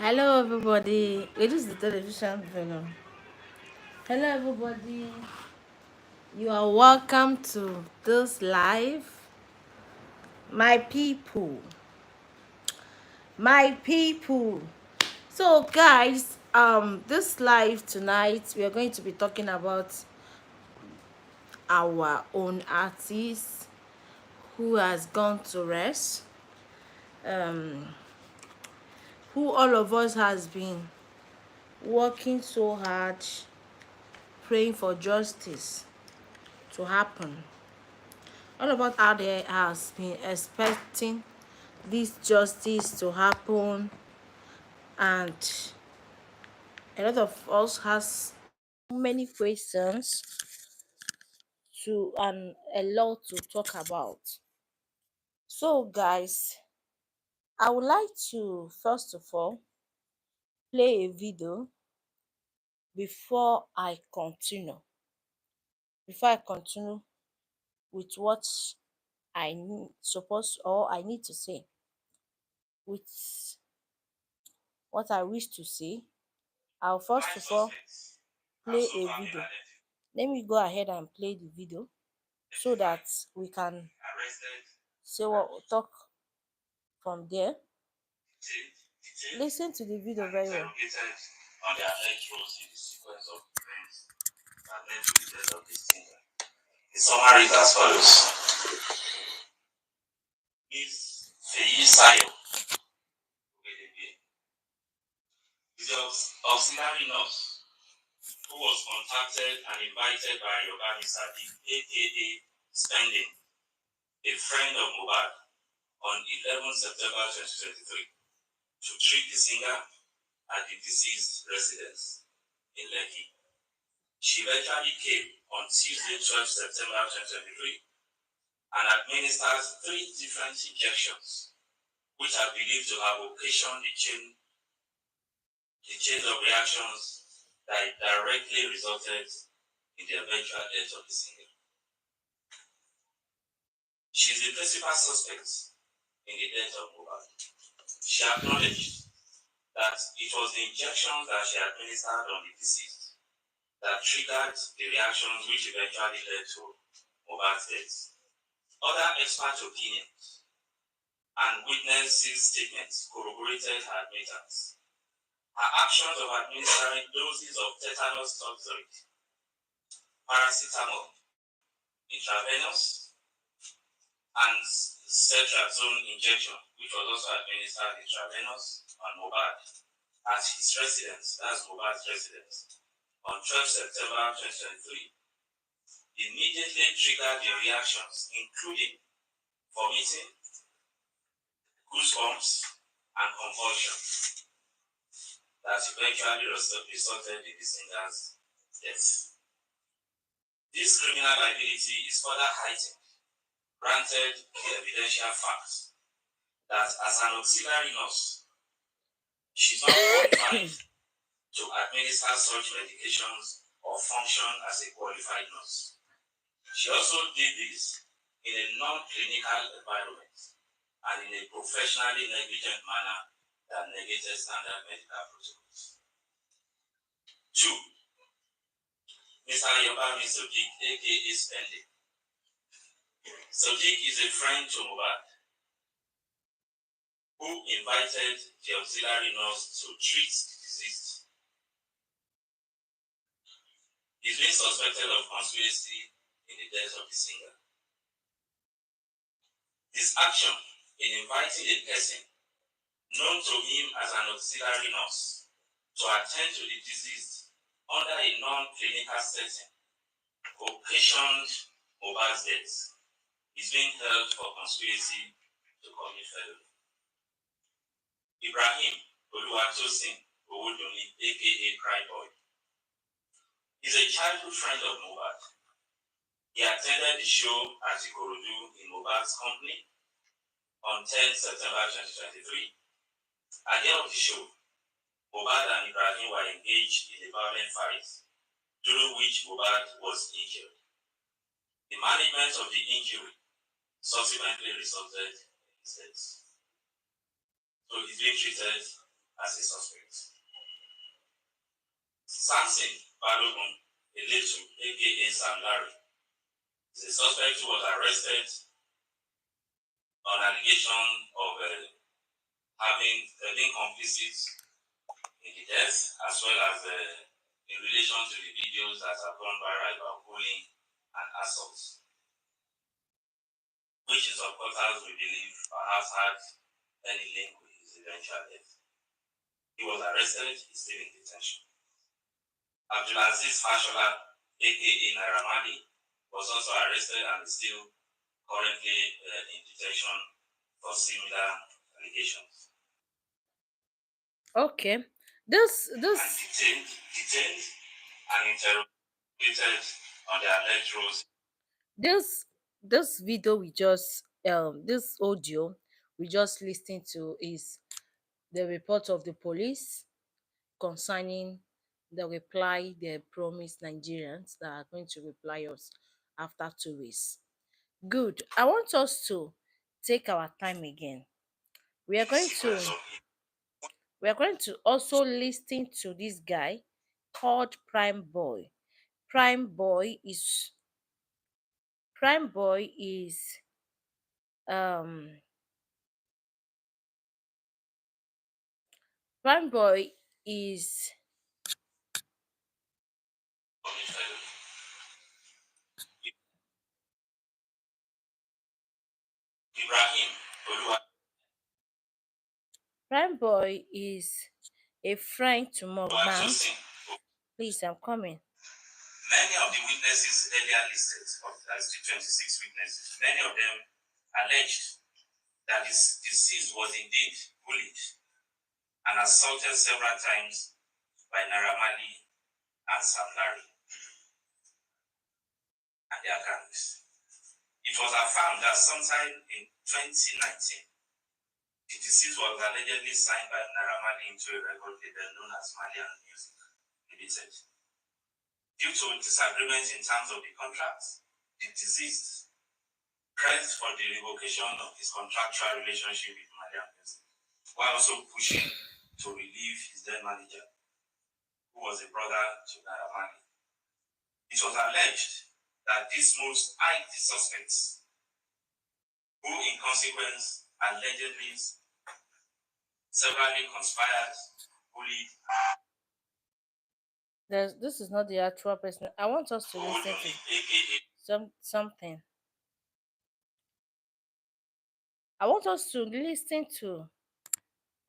Hello, everybody. It is the television fellow. Hello, everybody. You are welcome to this live. My people, my people. So, guys, this live tonight we are going to be talking about our own artist who has gone to rest. Um, who all of us has been working so hard, praying for justice to happen. All of us out there has been expecting this justice to happen, and a lot of us has many questions to and a lot to talk about. So, guys, I would like to first of all play a video before I continue. Before I continue with what I suppose or I need to say, with what I wish to say, I'll first of all play a video. Let me go ahead and play the video so that we can say what we'll talk from there. Listen to the video very well. On their alleged roles in the sequence of events that led to the death of this singer. The summary is as follows. Ms. Feyi Sayo is the auxiliary nurse who was contacted and invited by Yobani Sadi, aka Spending, a friend of Mohbad, on 11 September 2023 to treat the singer at the deceased residence in Lekki. She eventually came on Tuesday, 12 September 2023 and administered 3 different injections, which are believed to have occasioned the chain of reactions that directly resulted in the eventual death of the singer. She is the principal suspect in the death of Mohbad. She acknowledged that it was the injections that she administered on the deceased that triggered the reactions which eventually led to Mohbad's death. Other expert opinions and witnesses' statements corroborated her admittance. Her actions of administering doses of tetanus toxoid, paracetamol, intravenous, and ceftriaxone injection, which was also administered intravenous on Mohbad at his residence, that's Mohbad's residence, on 12 September 2023, immediately triggered the reactions, including vomiting, goosebumps, and convulsion, that eventually resulted in the singer's death. This criminal liability is further heightened, granted the evidential fact that as an auxiliary nurse, she's not qualified to administer such medications or function as a qualified nurse. She also did this in a non-clinical environment and in a professionally negligent manner that negated standard medical protocols. 2. Mr. Yobami Sodiq, aka Spending. Sodiq is a friend to Mohbad who invited the auxiliary nurse to treat the deceased. He's been suspected of conspiracy in the death of the singer. His action in inviting a person known to him as an auxiliary nurse to attend to the deceased under a non-clinical setting occasioned Mohbad's death. Is being held for conspiracy to commit felony. Ibrahim Oluwatosin Owodunni, aka Cry Boy, is a childhood friend of Mohbad. He attended the show at Ikorodu in Mohbad's company on 10 September 2023. At the end of the show, Mohbad and Ibrahim were engaged in a violent fight, during which Mohbad was injured. The management of the injury subsequently resulted in his death. So he's being treated as a suspect. Samson Balogun Eletu, aka Sam Larry, is a suspect who was arrested on allegation of being complicit in the death, as well as in relation to the videos that have gone viral about bullying and assault, which his supporters we believe perhaps had any link with his eventual death. He was arrested, he's still in detention. Abdulaziz Fashola, aka Naira was also arrested and is still currently in detention for similar allegations. Okay, this And detained and interrogated on their alleged roles. This video we just this audio we just listened to is the report of the police concerning the reply they promised Nigerians that are going to reply us after 2 weeks. Good. I want us to take our time again. We are going to also listen to this guy called Prime Boy. Prime Boy is Prime Boy is um Prime Boy is Ibrahim Prime Boy is a friend to mohbad. Oluwatosin. Please, I'm coming. Many of the witnesses earlier listed, as the 26 witnesses, many of them alleged that his deceased was indeed bullied and assaulted several times by Naira and Sam Larry and their gangs. It was affirmed that sometime in 2019, the deceased was allegedly signed by Naira into a record label known as Malian Music Limited. Due to disagreements in terms of the contract, the deceased pressed for the revocation of his contractual relationship with Malian Music, while also pushing to relieve his then manager, who was a brother to Naira. It was alleged that these moves eyed the suspects, who in consequence allegedly severally conspired, bullied. This is not the actual person. I want us to listen to something. I want us to listen to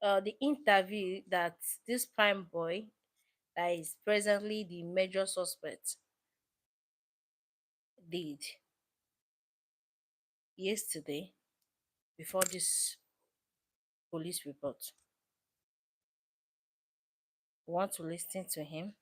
the interview that this Prime Boy, that is presently the major suspect, did yesterday before this police report. We want to listen to him.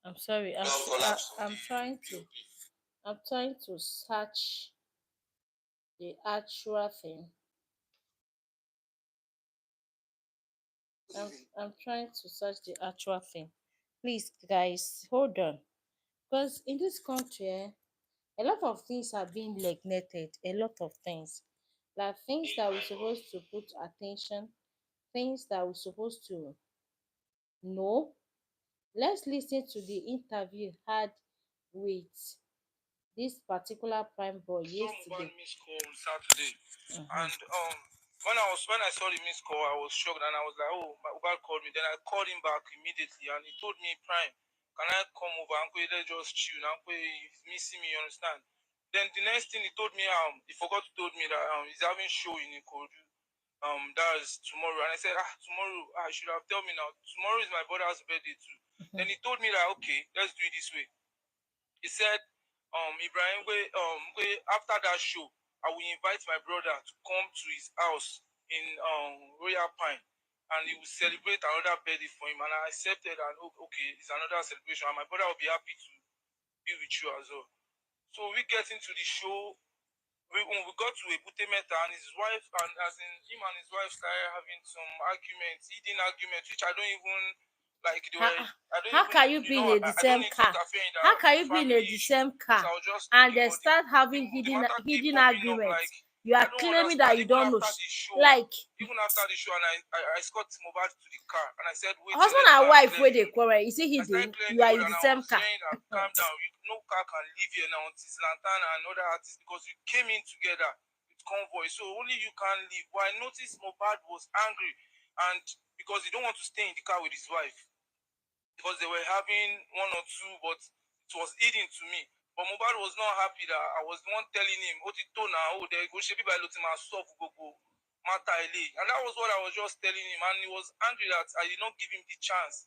I'm sorry. I'm trying to search the actual thing. I'm trying to search the actual thing. Please, guys, hold on. Because in this country, a lot of things are being neglected. A lot of things, like things that we're supposed to put attention, things that we're supposed to know. Let's listen to the interview had with this particular Prime Boy yesterday. Missed call on Saturday, and when I saw the missed call, I was shocked, and I was like, "Oh, my Uber called me." Then I called him back immediately, and he told me, "Prime, can I come over? Uncle, let's just chill. Uncle, he's missing me. You understand?" Then the next thing he told me, he forgot to told me that he's having show in Ikodu. That's tomorrow, and I said, tomorrow. I should have told me now. Tomorrow is my brother's birthday too. Then he told me that, okay, let's do it this way. He said, Ibrahim, after that show, I will invite my brother to come to his house in Royal Pine, and he will celebrate another birthday for him. And I accepted, and okay, it's another celebration, and my brother will be happy to be with you as well. So we get into the show. when we got to Ebute Meta, and his wife, and as in him and his wife started having some arguments, hidden arguments, which I don't even like. They How, were, I don't how even, can you you be know, in the I don't same need to car? interfere in How can the you be in family the issue. same So car I was just and looking, they but start the, having the hidden matter keep hidden popping up. arguments? Like, You I are don't claiming that understand. you Even don't know. after the show, Like and I escort Mohbad to the car, and I said, wait here, husband let me go and and wife clear where the they road. quarrel, is it I started hidden? clearing You the are road, in and the I same was car. saying that calm down, no car can leave here now until Lantana and other artists, because you came in together with convoy, so only you can leave. But I noticed Mohbad was angry, and because he don't want to stay in the car with his wife, because they were having one or two, but it was eating to me. But Mohbad was not happy that I was the one telling him, "Oh, there go she be by Lotima soft go matter ele." And that was what I was just telling him, and he was angry that I did not give him the chance,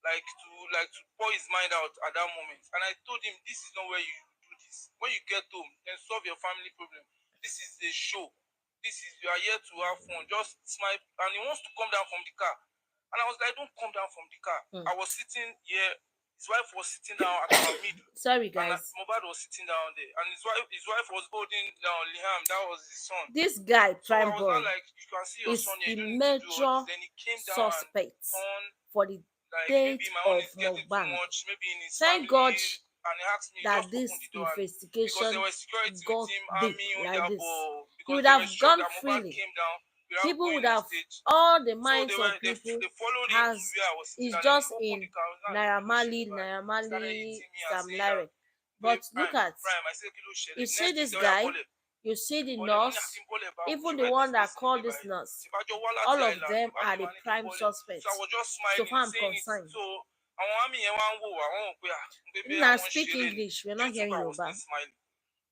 like to pour his mind out at that moment. And I told him, "This is not where you do this. When you get home, then solve your family problem. This is a show. This is you are here to have fun. Just smile." And he wants to come down from the car. And I was like, don't come down from the car. I was sitting here. His wife was sitting down at our middle. Sorry, And guys. Mohbad was sitting down there. And his wife was holding down Liam. That was his son. This guy, So I Prime was not Boy, like, you can see your is son here. the You don't need to do all major this. Then he came down and suspect turned for the like maybe date my own of is getting too Mohbad. much, maybe in his Thank God family, and he asked me, that just open this the door, and because there investigation was security with got him, big army on like their this. ball, He because would they were have shocked gone that Mohbad freely. came down without People going would on have stage. all the So minds of people they followed him to has where I was sitting is down, and he just opened in the car. I was like, Naira Kilo Marley, Shele, Naira he started Marley, hitting me and Sam saying that, Larry. wait, But look Prime, at, Prime. I said, Kilo you Shele. see Next thing, this say, oh, yeah, guy, bullet. you see the Bullet. Money, I nurse, think bullet back. even She the write one this that person called name this by. nurse, If I just wallet all of island, them you are the the man in prime bullet. So I suspects was just so smiling, far I'm saying it. concerned. So àwọn army yẹn wá ń wò wá wọn ò pé maybe Now àwọn ń speak ṣeré ni. English, we're not Due to hearing I was Yoruba. still smiling.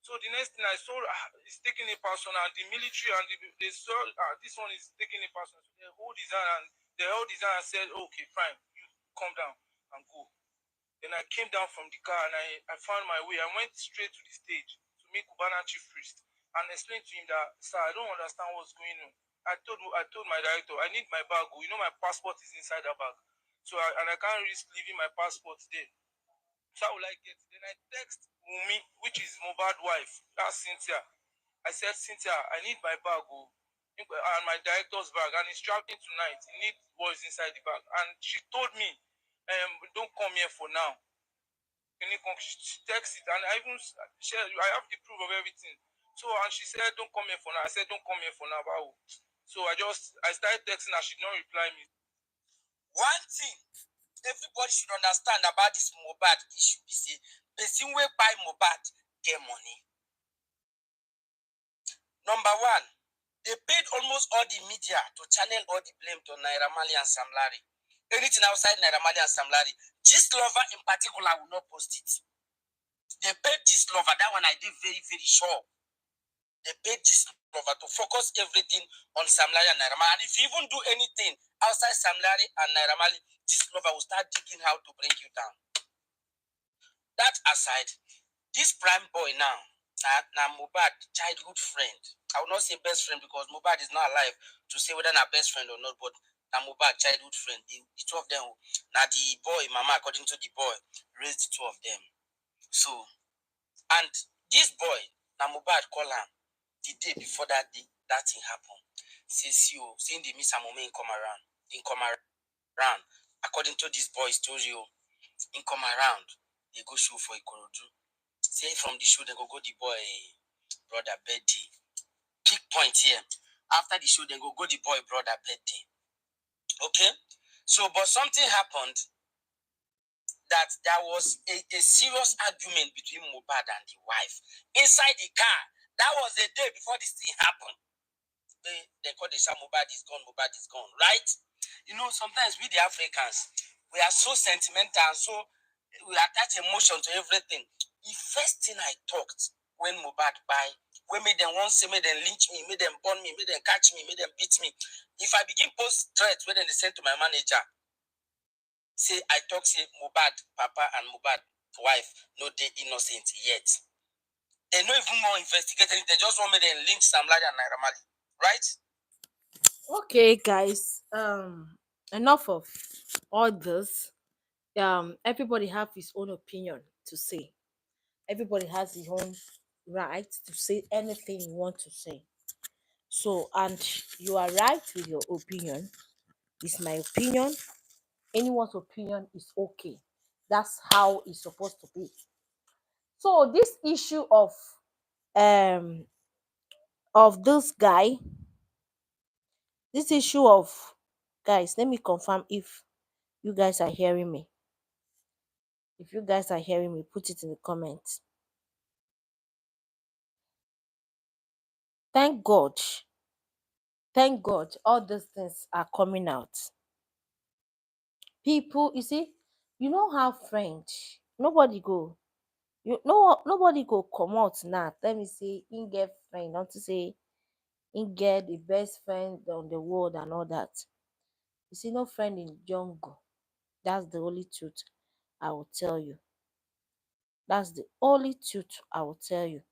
So the next thing I saw, is taking a person, and the military and they saw this one is taking a person. So they held his hand and said, okay, fine, you come down and go. Then I came down from the car, and I found my way. I went straight to the stage to meet Cubana Chief Priest and explain to him that, sir, I don't understand what's going on. I told my director, I need my bag. Oh. You know my passport is inside that bag. So I can't risk leaving my passport there. So how will I get it? Then I text Mumi, which is Mohbad wife. That's Cynthia. I said, Cynthia, I need my bag, oh, and my director's bag, and he's traveling tonight. He needs what is inside the bag. And she told me, don't come here for now. She texted it, and I even shared, I have the proof of everything. So, and she said, don't come here for now. I said, don't come here for now. Wow. So I started texting her. She did not reply me. One thing everybody should understand about this Mohbad issue is say person wey buy Mohbad get money. Number one, they paid almost all the media to channel all the blame to Naira Marley and Sam Larry. Anything outside Naira Marley and Sam Larry, Gist Lover in particular will not post it. They paid Gist Lover, that one I did very, very sure. They paid Gist Lover to focus everything on Sam Larry and Naira Marley. And if you even do anything outside Sam Larry and Naira Marley, Gist Lover will start digging how to bring you down. That aside, this prime boy now, Mohbad childhood friend. I will not say best friend because Mohbad is not alive to say whether na best friend or not, but Mohbad childhood friend. The two of them, now the boy, mama, according to the boy, raised the two of them. So, and this boy, Mohbad call him the day before that thing happened. Say, see you, saying the miss Amome in come around. According to this boy's story, in come around, they go show for Ikorodu. Say from the show, they go the boy, brother birthday. Big point here. After the show, they go the boy, brother birthday. Okay? So, but something happened that there was a serious argument between Mohbad and the wife inside the car. That was the day before this thing happened. They call the shout, Mohbad is gone, right? You know, sometimes we the Africans, we are so sentimental and so we attach emotion to everything. The first thing I talked when Mohbad buy, when made them want say, made them lynch me, made them burn me, made them catch me, made them beat me. If I begin post threats, when they send to my manager, say I talk say Mohbad, Papa and Mohbad wife, no they innocent yet. They no even more investigating. They just want me to lynch Sam Larry and Naira Marley, right? Okay, guys. Enough of all this. Everybody have his own opinion to say. Everybody has his own right to say anything you want to say. So, and you are right with your opinion. It's my opinion. Anyone's opinion is okay. That's how it's supposed to be. So, this issue um of this guy, this issue of guys, let me confirm if you guys are hearing me. If you guys are hearing me, put it in the comments. Thank God. Thank God all these things are coming out. People, you see, you don't have friends. Nobody go come out now. Let me say in get friend, not to say in get the best friend on the world and all that. You see, no friend in jungle. That's the only truth I will tell you. That's the only truth I will tell you.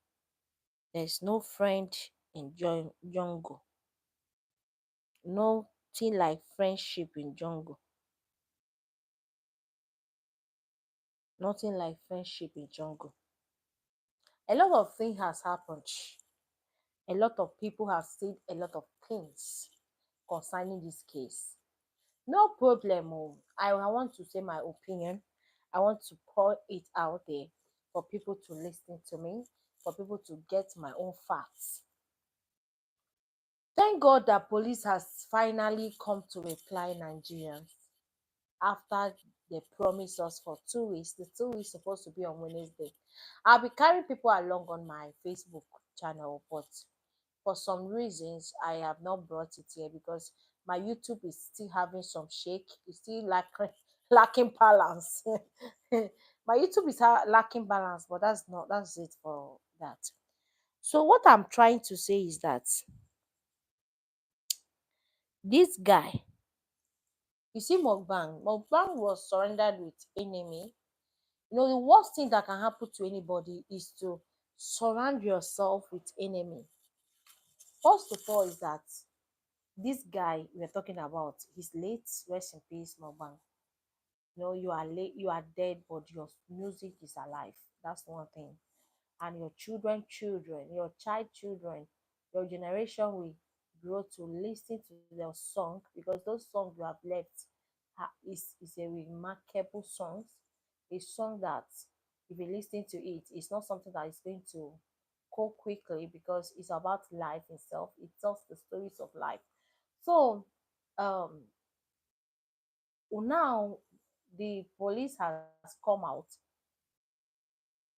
There's no friend in jungle. Nothing like friendship in jungle. Nothing like friendship in jungle. A lot of things has happened. A lot of people have said a lot of things concerning this case. No problem. Oh. I want to say my opinion. I want to pour it out there for people to listen to me, for people to get my own facts. Thank God that police has finally come to reply Nigerians after they promised us for 2 weeks. The 2 weeks supposed to be on Wednesday. I'll be carrying people along on my Facebook channel, but for some reasons I have not brought it here because my YouTube is still having some shake. It's still lacking balance. My YouTube is lacking balance, but that's it for that. So what I'm trying to say is that this guy, you see, Mokbang was surrendered with enemy. You know, the worst thing that can happen to anybody is to surround yourself with enemy. First of all, is that this guy we're talking about is late. Rest in peace, Mokbang. You know, you are late, you are dead, but your music is alive. That's one thing. And your children, your child children, your generation will grow to listen to their song because those songs you have left is a remarkable song. A song that if you listen to it, it's not something that is going to go quickly because it's about life itself. It tells the stories of life. So um now the police has come out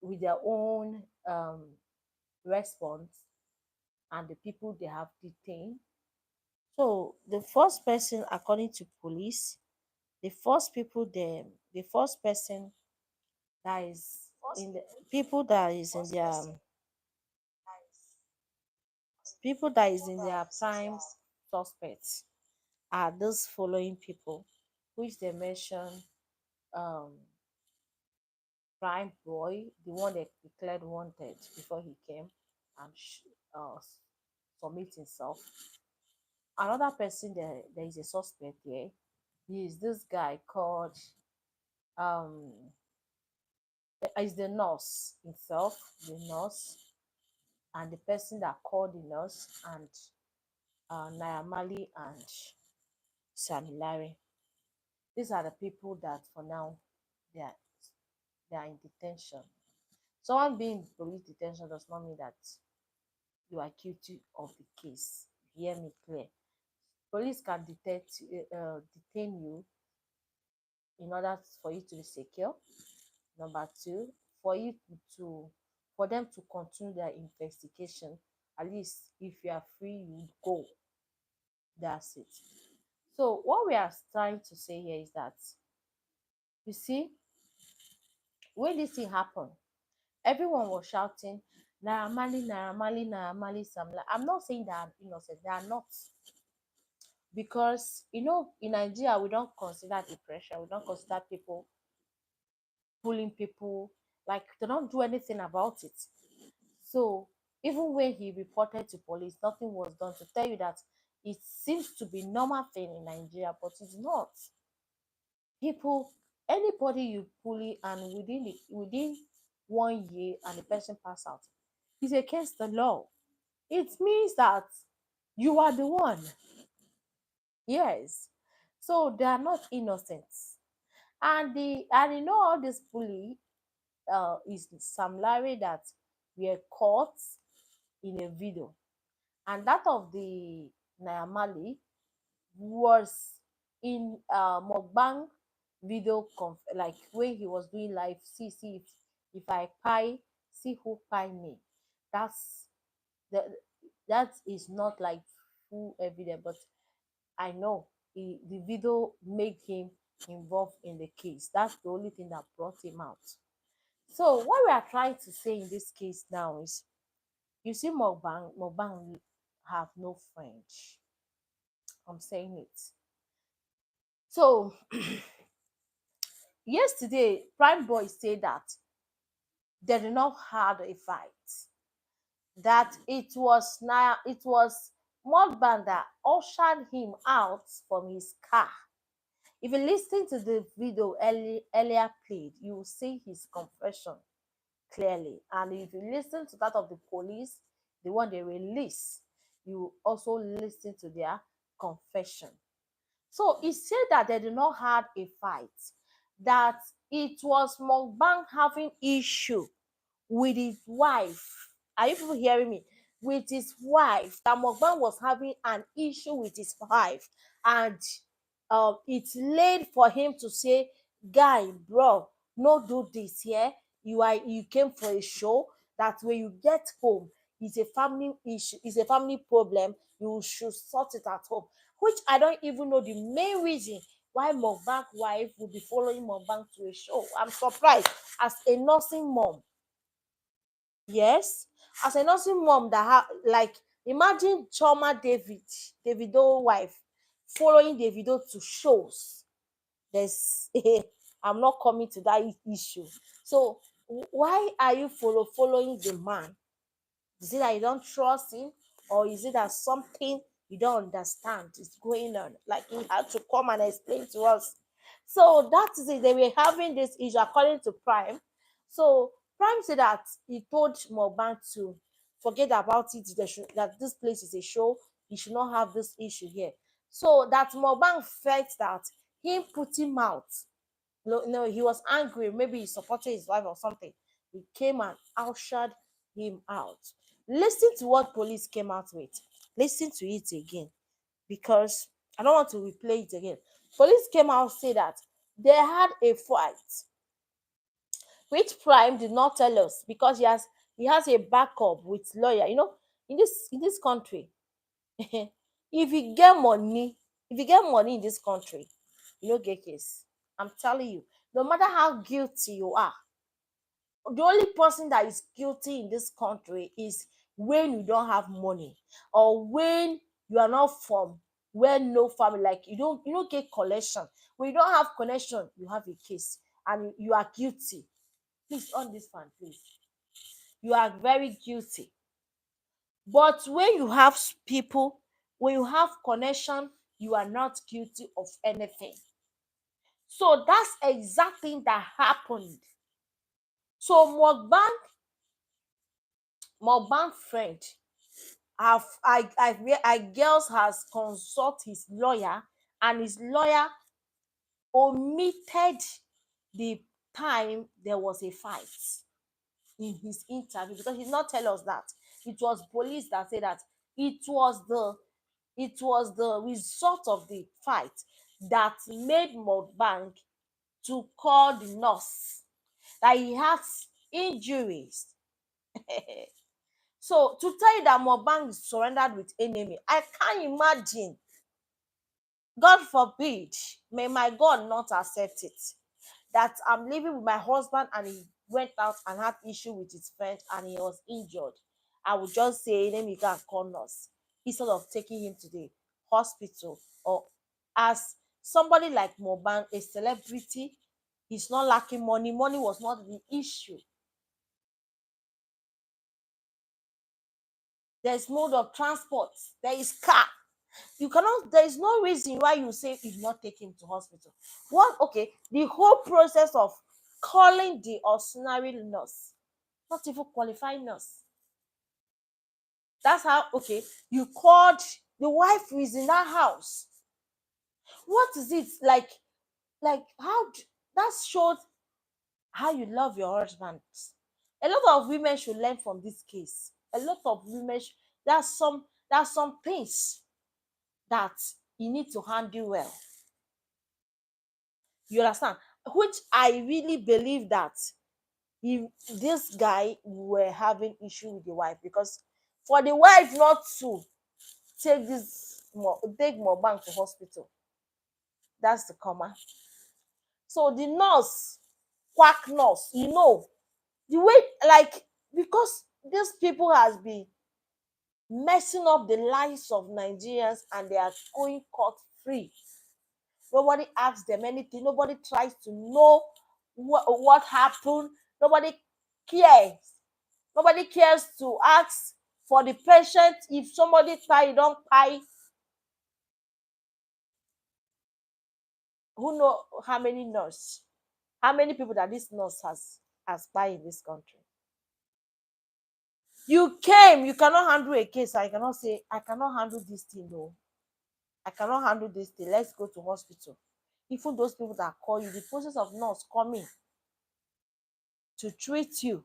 with their own response and the people they have detained. So the first person, according to police, the first person that is in the people that is in their people that is in their prime suspects are those following people, which they mention um prime boy, the one that declared wanted before he came and uh, submit himself. Another person there is a suspect there. He is this guy called um is the nurse himself, the nurse, and the person that called the nurse, and Nayamali and Samilari. These are the people that for now they are they are in detention. Someone being in police detention does not mean that you are guilty of the case. Hear me clear. Police can detain you in order for you to be secure. Number two, for you to for them to continue their investigation. At least if you are free, you go. That's it. So what we are trying to say here is that you see, when this thing happened, everyone was shouting, Naira Marley, Naira Marley, Sam. I'm not saying that I'm innocent. They are not. Because in Nigeria we don't consider depression, we don't consider people bullying people, like they don't do anything about it. So even when he reported to police, nothing was done to tell you that it seems to be normal thing in Nigeria, but it's not. People, anybody you bully and within 1 year and the person pass out, It's against the law. It means that you are the one. Yes. So they are not innocent. And you know all this bully is Sam Larry that were caught in a video. And that of the Naira was in mukbang video like when he was doing live, see if I pie, see who pie me. That's the that is not like full evidence, but I know the video made him involved in the case. That's the only thing that brought him out. So what we are trying to say in this case now is, you see, mukbang have no friend. I'm saying it. So yesterday, Prime Boy said that they did not have a fight. That it was Modband that ushered him out from his car. If you listen to the video earlier played, you will see his confession clearly. And if you listen to that of the police, the one they release, you also listen to their confession. So he said that they did not have a fight, that it was Mokbang having issue with his wife. Are you people hearing me? With his wife, that Mokbang was having an issue with his wife, and it's late for him to say, "Guy, bro, no do this here. You came for a show. That when you get home, it's a family issue, it's a family problem. You should sort it at home." Which I don't even know the main reason why Mokbang wife would be following Mokbang to a show. I'm surprised as a nursing mom. Yes, as a nursing mom that like, imagine Choma Davido wife following Davido to shows. There's I'm not coming to that issue. So why are you following the man? Is it that you don't trust him, or is it that something you don't understand is going on? Like, he had to come and explain to us. So that is it. They were having this issue according to Prime. So Prime said that he told Moban to forget about it. That this place is a show. He should not have this issue here. So that Moban felt that him put him out. No, he was angry. Maybe he supported his wife or something. He came and ushered him out. Listen to what police came out with. Listen to it again, because I don't want to replay it again. Police came out say that they had a fight, which Prime did not tell us because he has a backup with lawyer. In this country, if you get money, in this country, you don't get case. I'm telling you, no matter how guilty you are, the only person that is guilty in this country is when you don't have money, or when you are not from where no family, like you don't get collection. When you don't have connection, you have a case and you are guilty. Please, on this fan, please. You are very guilty. But when you have people, when you have connection, you are not guilty of anything. So that's exactly that happened. So Mokbang friend, I girls has consult his lawyer, and his lawyer omitted the time there was a fight in his interview, because he did not tell us that. It was police that said that it was the result of the fight that made Mokbang to call the nurse that he has injuries. So to tell you that Mokbang is surrendered with enemy, I can't imagine. God forbid, may my God not accept it, that I'm living with my husband and he went out and had issue with his friend and he was injured. I would just say, let me go and call nurse instead of taking him to the hospital. Or as somebody like Mokbang, a celebrity, he's not lacking money. Money was not the issue. There's mode of transport. There is car. There is no reason why you say you not take him to hospital. What? Okay, the whole process of calling the auxiliary nurse, not even qualified nurse. That's how, okay, you called, the wife is in that house. What is it like? That shows how you love your husband. A lot of women should learn from this case. A lot of women, there's some things that you need to handle well. You understand? Which I really believe that if this guy were having issue with the wife, because for the wife not to take Mohbad to hospital, that's the comma. So the nurse, quack nurse, the way, like, because these people has been messing up the lives of Nigerians and they are going cut free. Nobody asks them anything. Nobody tries to know what happened. Nobody cares. Nobody cares to ask for the patient. If somebody die, you don't pay. Who know how many nurse, how many people that this nurse has buy in this country? You came, you cannot handle a case. I cannot say I cannot handle this thing. No, I cannot handle this thing. Let's go to hospital. Even those people that call you, the process of nurse coming to treat you.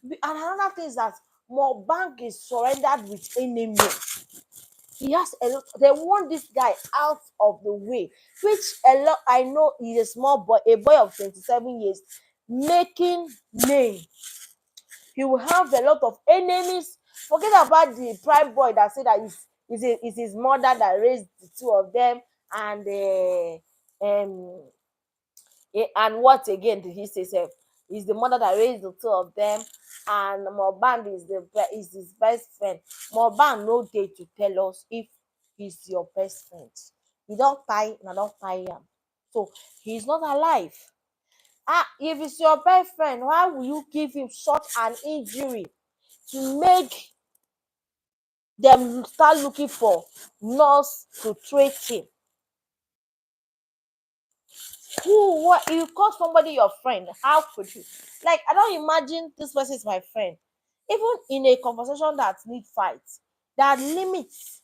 And another thing is that Mohbad is surrendered with enemy. He has a lot. They want this guy out of the way, which a lot. I know he's a small boy, a boy of 27 years, making name. He will have a lot of enemies. Forget about the prime boy that said that is his mother that raised the two of them, and and what again did he say? Sef? Is the mother that raised the two of them, and Mohbad is his best friend. Mohbad no dey to tell us if he's your best friend. He don't tie, na don't tie him. So he's not alive. If it's your best friend, why will you give him such an injury to make them start looking for nurse to treat him? What you call somebody your friend? How could you? Like, I don't imagine this person is my friend. Even in a conversation that need fight, there are limits.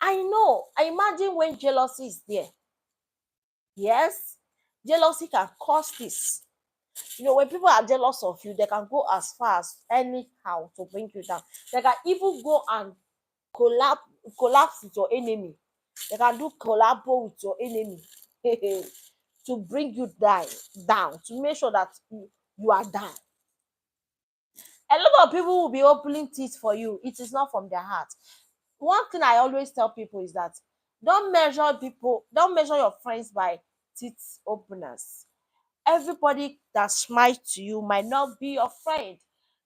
I know. I imagine when jealousy is there. Yes, jealousy can cause this. When people are jealous of you, they can go as far as anyhow to bring you down. They can even go and collab collapse with your enemy. They can do collabo with your enemy to bring you down, to make sure that you are down. A lot of people will be opening teeth for you. It is not from their heart. One thing I always tell people is that don't measure your friends by teeth openers. Everybody that smiles to you might not be your friend.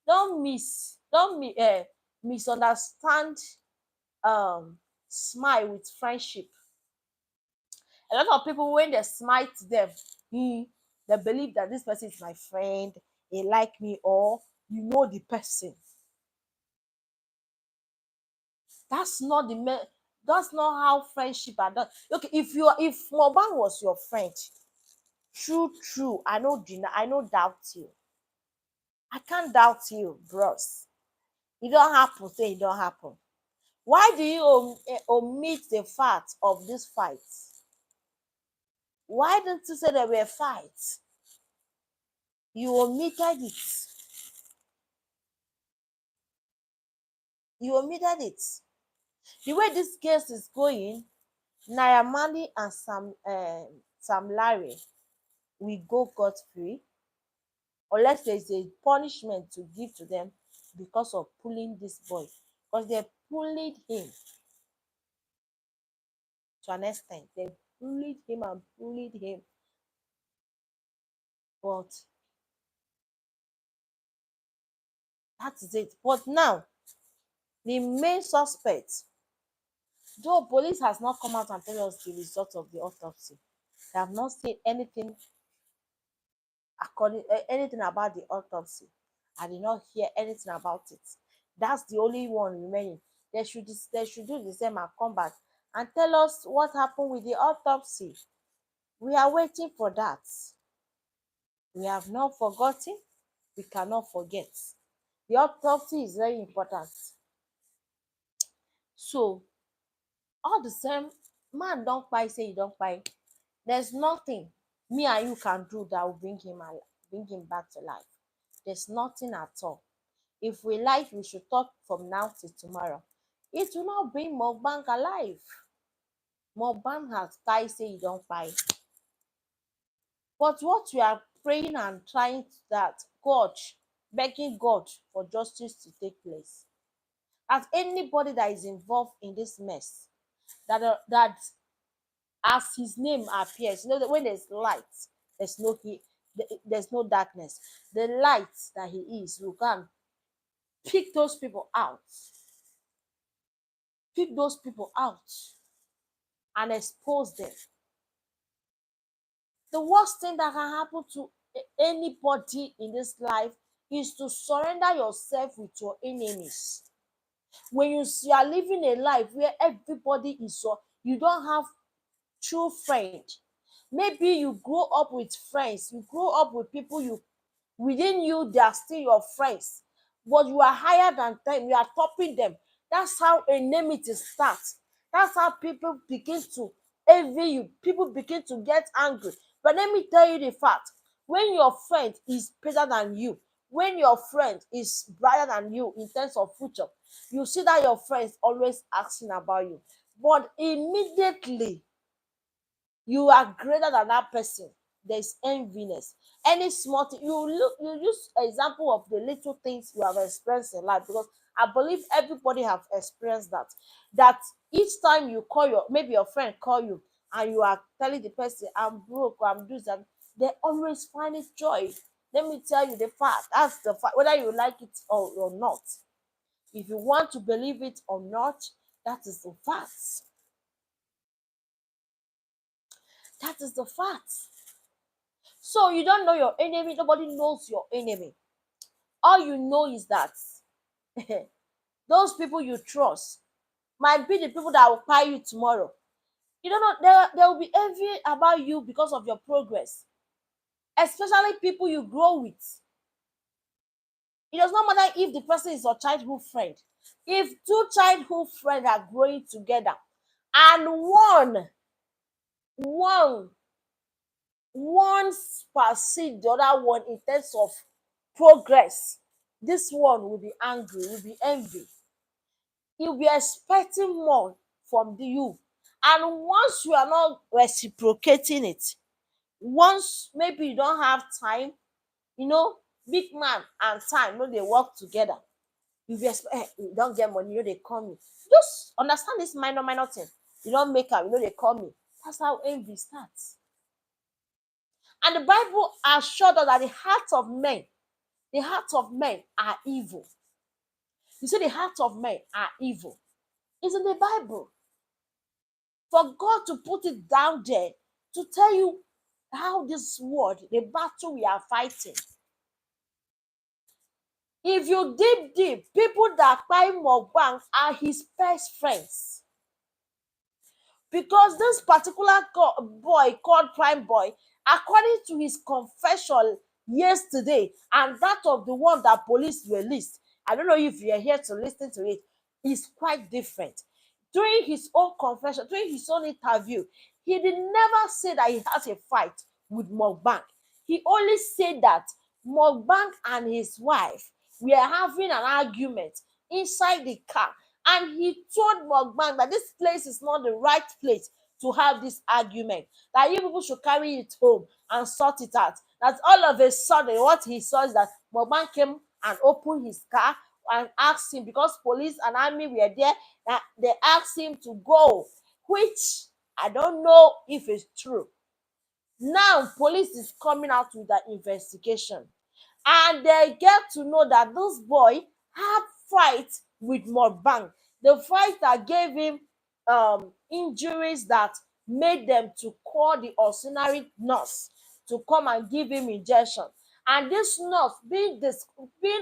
Don't misunderstand smile with friendship. A lot of people, when they smile to them, they believe that this person is my friend, they like me, or the person. That's not that's not how friendship are done. Okay, if Moban was your friend, true, I no doubt you. I can't doubt you, bros. It don't happen, say it don't happen. Why do you omit the fact of this fight? Why don't you say there were fights? You omitted it. You omitted it. The way this case is going, Naira Marley and Sam Larry will go got free, unless there is a punishment to give to them because of pulling this boy, because they bullied him to an extent. They bullied him and bullied him, but that is it. But now, the main suspect, though police has not come out and tell us the result of the autopsy, they have not seen anything about the autopsy. I did not hear anything about it. That's the only one remaining. They should do the same and come back and tell us what happened with the autopsy. We are waiting for that. We have not forgotten. We cannot forget. The autopsy is very important. So all the same, man don't kpai say you don't kpai. There's nothing me and you can do that will bring him back to life. There's nothing at all. If we like, we should talk from now till tomorrow. It will not bring Mokbang alive. Mokbang has kpai say you don't kpai. But what we are praying and trying that God, begging God for justice to take place. As anybody that is involved in this mess, that as his name appears, you know that when there's light, there's no there's no darkness. The light that he is, you can pick those people out, pick those people out, and expose them. The worst thing that can happen to anybody in this life is to surrender yourself with your enemies. When you are living a life where everybody is so, you don't have true friend. Maybe you grow up with friends, you grow up with people, you within you they are still your friends, but you are higher than them, you are topping them. That's how enmity starts. That's how people begin to envy you, people begin to get angry. But let me tell you the fact, when your friend is better than you, when your friend is brighter than you in terms of future, you see that your friends always asking about you. But immediately you are greater than that person, there's enviness. Any small thing, you use example of the little things you have experienced in life, because I believe everybody have experienced that. That each time you call your, maybe your friend call you, and you are telling the person, I'm broke, or I'm this, and they always find it joy. Let me tell you the fact, that's the fact, whether you like it or not. If you want to believe it or not, that is the fact. That is the fact. So you don't know your enemy, nobody knows your enemy. All you know is that those people you trust might be the people that will buy you tomorrow. You don't know, there will be envy about you because of your progress, especially people you grow with. It does not matter if the person is your childhood friend. If two childhood friends are growing together and one one supersede the other one in terms of progress, this one will be angry, will be envy. He'll be expecting more from you. And once you are not reciprocating it, once maybe you don't have time, you know, big man and time, you know, they work together. You be expect, you don't get money, you know, they call me. Just understand this minor thing. You don't make up, you know, they call me. That's how envy starts. And the Bible assured us that the hearts of men are evil. You see, the hearts of men are evil. It's in the Bible. For God to put it down there to tell you how this world, the battle we are fighting. If you deep, people that buy Mokbang are his best friends. Because this particular boy called Prime Boy, according to his confession yesterday, and that of the one that police released, I don't know if you're here to listen to it, is quite different. During his own confession, during his own interview, he did never say that he has a fight with Mokbang. He only said that Mokbang and his wife were having an argument inside the car, and he told Mokbang that this place is not the right place to have this argument, that you people should carry it home and sort it out. That all of a sudden, what he saw is that Mokbang came and opened his car and asked him, because police and army were there, that they asked him to go, which I don't know if it's true. Now police is coming out with the investigation, and they get to know that this boy had fight with Mokbang. The fight that gave him injuries that made them to call the auxiliary nurse to come and give him injection. And this nurse, being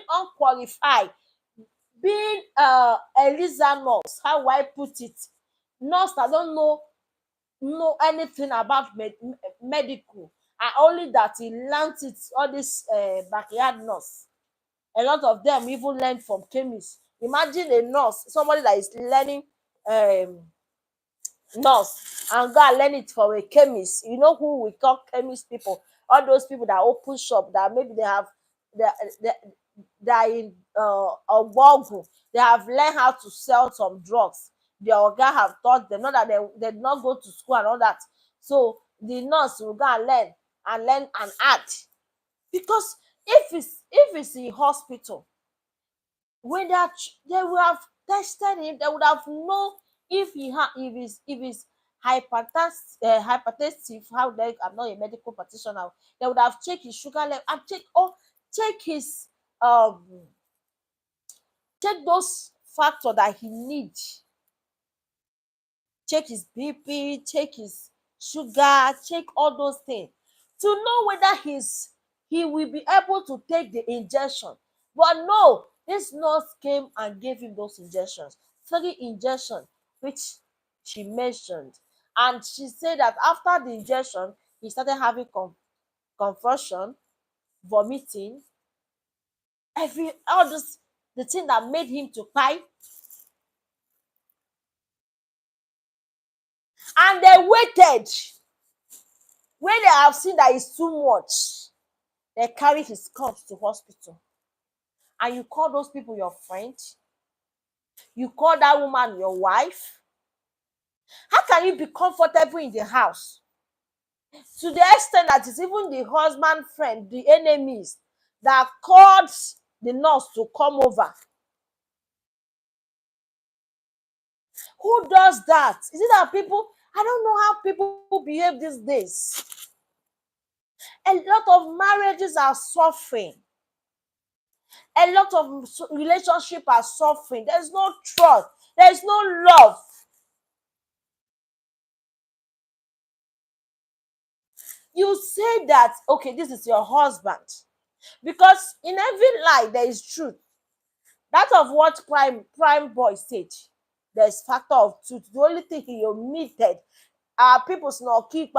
unqualified, being Eliza nurse, how will I put it? Nurse that don't know anything about medical, and only that he learnt it all this backyard nurse. A lot of them even learn from chemists. Imagine a nurse, somebody that is learning um nurse and go and learn it from a chemist. You know who we call chemist people? All those people that open shop, that maybe they have they, they are in Ogbogu. They have learned how to sell some drugs. Their oga have taught them, not that they did not go to school and all that. So the nurse will go and learn and act. Because if it's in hospital, when they would have tested him, they would have known if he's hypertensive. How they, I'm not a medical practitioner. They would have checked his sugar level and check his um check those factors that he needs. Check his BP, check his sugar, check all those things to know whether he will be able to take the injection. But no, this nurse came and gave him those injections, 3 injections, which she mentioned. And she said that after the injection, he started having confusion, vomiting, every all this, the thing that made him to cry. And they waited. When they have seen that it's too much, they carry his corpse to hospital. And you call those people your friend? You call that woman your wife? How can you be comfortable in the house? To the extent that it's even the husband friend, the enemies, that called the nurse to come over. Who does that? Is it that people? I don't know how people behave these days. A lot of marriages are suffering. A lot of relationships are suffering. There's no trust. There's no love. You say that, okay, this is your husband. Because in every lie, there is truth. That of what prime boy said. There's factor of truth. The only thing he omitted are people's no keep.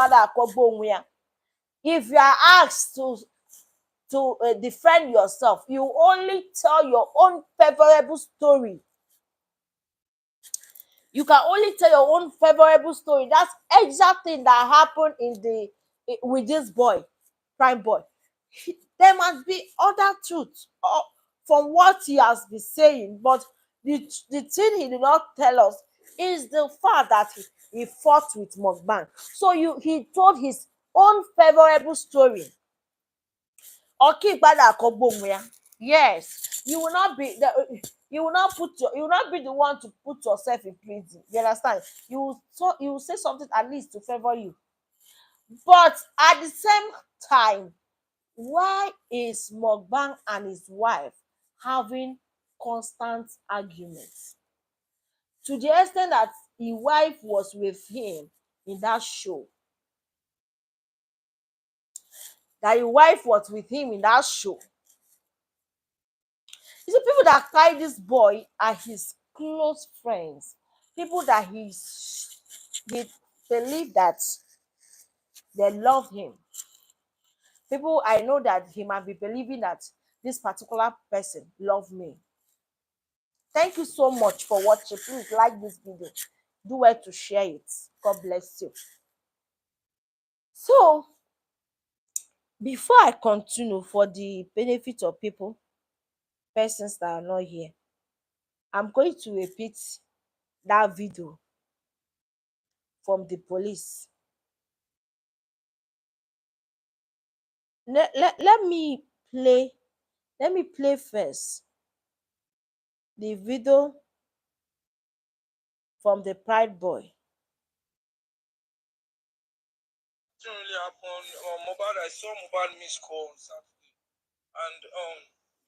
If you are asked to defend yourself, you only tell your own favorable story. You can only tell your own favorable story. That's exact thing that happened with this boy, prime boy. There must be other truth from what he has been saying, but the thing he did not tell us is the fact that he fought with Mohbad. So he told his own favorable story. Yes, you will not you will not be the one to put yourself in prison. You understand? You will say something at least to favor you. But at the same time, why is Mohbad and his wife having constant arguments? To the extent that his wife was with him in that show. That his wife was with him in that show. You see, people that carry this boy are his close friends. People that he believe that they love him. People I know that he might be believing that this particular person love me. Thank you so much for watching. Please like this video. Do well to share it. God bless you. So, before I continue, for the benefit of persons that are not here, I'm going to repeat that video from the police. Let me play first the video from the pride boy. Didn't really happen. Mohbad, I saw Mohbad miss call on Saturday, and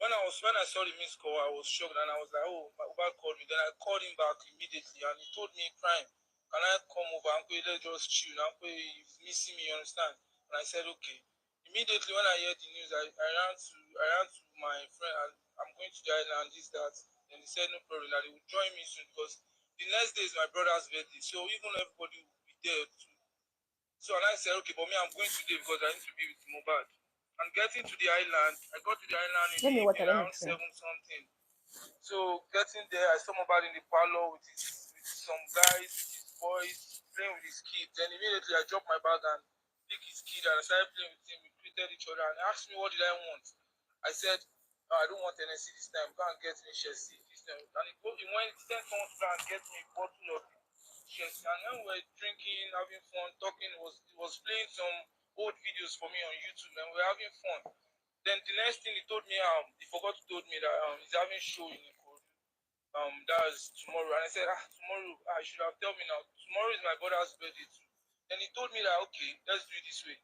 when I saw the missed call, I was shocked, and I was like, oh, my Uber called me. Then I called him back immediately, and he told me, "Prime, can I come over? Uncle, let's just chill. Uncle, he's missing me, you understand?" And I said, okay. Immediately when I heard the news, I ran to my friend, and I'm going to the island, this, that. And he said, no problem, that he would join me soon, because the next day is my brother's birthday. So even everybody will be there too. So and I said, okay, but me, I'm going today because I need to be with Mohbad. And getting to the island, I got to the island in Let the me water. evening Let me around drink. 7 something. So getting there, I saw Mohbad in the parlor with some guys, with his boys, playing with his kids. Then immediately I dropped my bag and picked his kid and I started playing with him. We greeted each other and he asked me what did I want. I said, "Oh, I don't want NSC this time. Go and get me Chelsea this time." And he went, sent someone to go and get me a bottle of Chelsea. And when we were drinking, having fun, talking, it was playing some old videos for me on YouTube and we were having fun. Then the next thing he told me, he forgot to told me that he's having show in Ikorodu. That's tomorrow. And I said, tomorrow, I should have told me now. Tomorrow is my brother's birthday too. Then he told me that, okay, let's do it this way.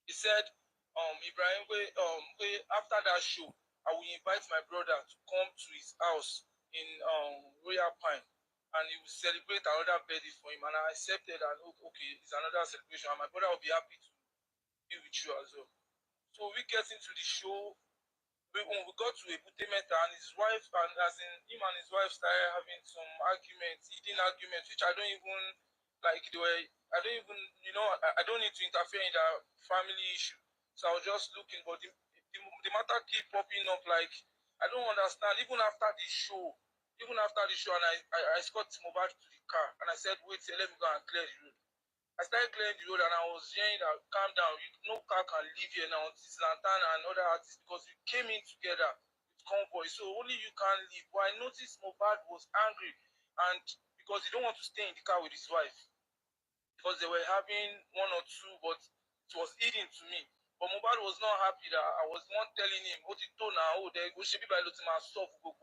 He said, Ibrahim, after that show, I will invite my brother to come to his house in Royal Pine and he will celebrate another birthday for him. And I accepted and okay, it's another celebration. And my brother will be happy to be with you as well. So we get into the show. When we got to Ebute Meta and his wife, and as in him and his wife started having some arguments, eating arguments, which I don't even like. I don't even, I don't need to interfere in their family issue. So I was just looking, but the matter keep popping up. Like I don't understand. Even after the show, and I escort Mohbad to the car, and I said, "Wait, let me go and clear the road." I started clearing the road and I was hearing that calm down, no car can leave here now. It's Lantan and other artists because we came in together with convoy. So only you can leave. But I noticed Mohbad was angry and because he don't want to stay in the car with his wife. Because they were having one or two, but it was eating to me. But Mohbad was not happy that I was one telling him, "What you told now, there go should be by Lotima soft go